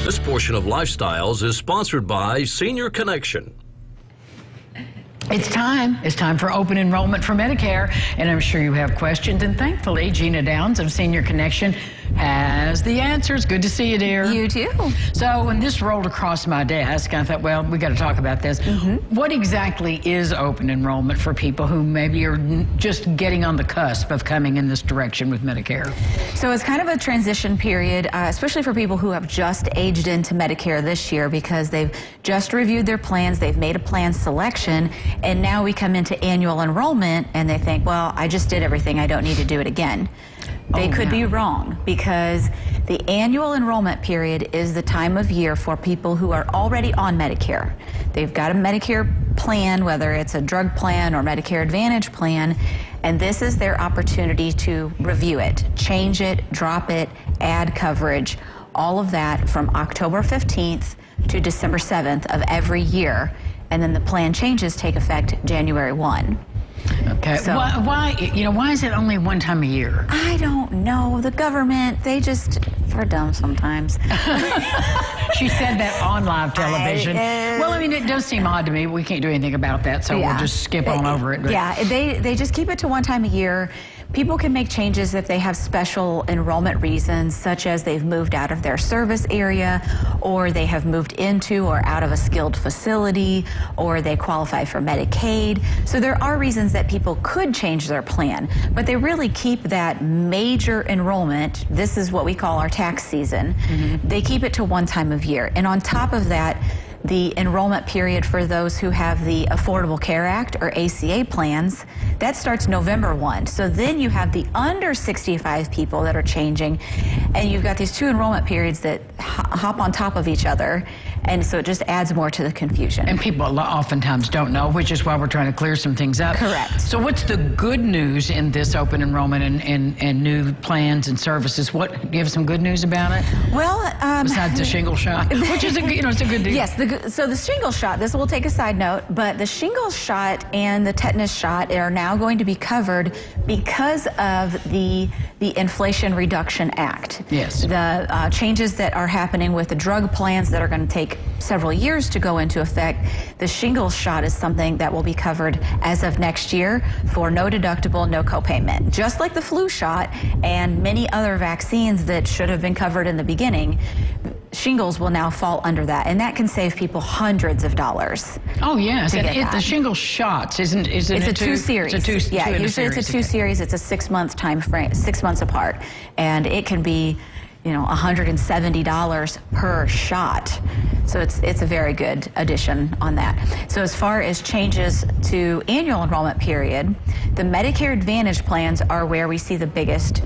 This portion of Lifestyles is sponsored by Senior Connection. It's time. It's time for open enrollment for Medicare, and I'm sure you have questions, and thankfully, Gina Downs of Senior Connection has the answers. Good to see you, dear. You too. So when this rolled across my desk, I thought, well, we got to talk about this. What exactly is open enrollment for people who maybe are just getting on the cusp of coming in this direction with Medicare? So it's kind of a transition period, especially for people who have just aged into Medicare this year because they've just reviewed their plans, they've made a plan selection, and now we come into annual enrollment and they think, well, I just did everything, I don't need to do it again. They could be wrong, because the annual enrollment period is the time of year for people who are already on Medicare. They've got a Medicare plan, whether it's a drug plan or Medicare Advantage plan, and this is their opportunity to review it, change it, drop it, add coverage, all of that from October 15th to December 7th of every year, and then the plan changes take effect January 1. Okay. So, why is it only one time a year? I don't know. The government, they're dumb sometimes. She said that on live television. Well, I mean, it does seem odd to me. We can't do anything about that, so we'll just skip on over it. But. Yeah, they just keep it to one time a year. People can make changes if they have special enrollment reasons, such as they've moved out of their service area, or they have moved into or out of a skilled facility, or they qualify for Medicaid. So there are reasons that people could change their plan, but they really keep that major enrollment. This is what we call our tax season. They keep it to one time of year. And on top of that, the enrollment period for those who have the Affordable Care Act or ACA plans, that starts November 1. So then you have the under 65 people that are changing, and you've got these two enrollment periods that hop on top of each other, and so it just adds more to the confusion. And people oftentimes don't know, which is why we're trying to clear some things up. Correct. So what's the good news in this open enrollment and new plans and services? Do you have some good news about it? Well, besides the shingle shot, which is it's a good deal. Yes, so the shingle shot, this will take a side note, but the shingle shot and the tetanus shot are now going to be covered because of the Inflation Reduction Act. Yes. The changes that are happening with the drug plans that are going to take several years to go into effect. The shingle shot is something that will be covered as of next year for no deductible, no copayment. Just like the flu shot and many other vaccines that should have been covered in the beginning, shingles will now fall under that, and that can save people hundreds of dollars. Oh yes, and the shingle shots isn't it's a two series. It's a two. Yeah, usually it's a two series. It's a 6 month time frame, 6 months apart, and it can be, $170 per shot. So it's a very good addition on that. So as far as changes to annual enrollment period, the Medicare Advantage plans are where we see the biggest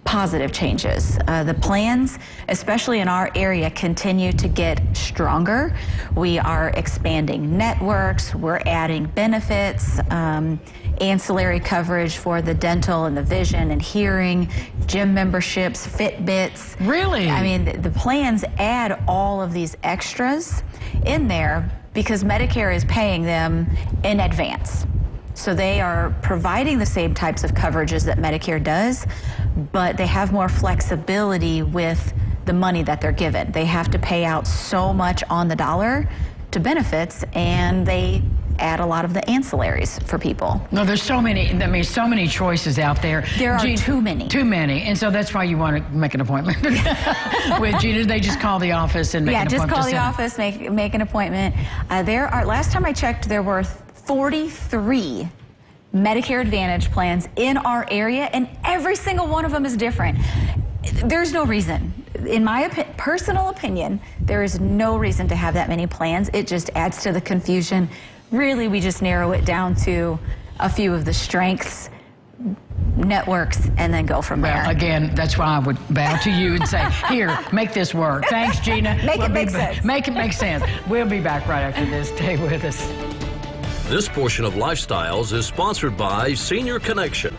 positive changes. The plans, especially in our area, continue to get stronger. We are expanding networks, we're adding benefits, ancillary coverage for the dental and the vision and hearing, gym memberships, Fitbits. Really? I mean, the plans add all of these extras in there because Medicare is paying them in advance. So they are providing the same types of coverages that Medicare does, but they have more flexibility with the money that they're given. They have to pay out so much on the dollar to benefits, and they add a lot of the ancillaries for people. No, there's so many choices out there. There are too many. Too many, and so that's why you want to make an appointment with Gina. They just call the office and make an appointment. Yeah, just call the office, make an appointment. Last time I checked, there were 43 Medicare Advantage plans in our area, and every single one of them is different. There's no reason. In my personal opinion, there is no reason to have that many plans. It just adds to the confusion. Really, we just narrow it down to a few of the strengths, networks, and then go from there. Well, again, that's why I would bow to you and say, here, make this work. Thanks, Gina. Make it make sense. Make it make sense. We'll be back right after this. Stay with us. This portion of Lifestyles is sponsored by Senior Connection.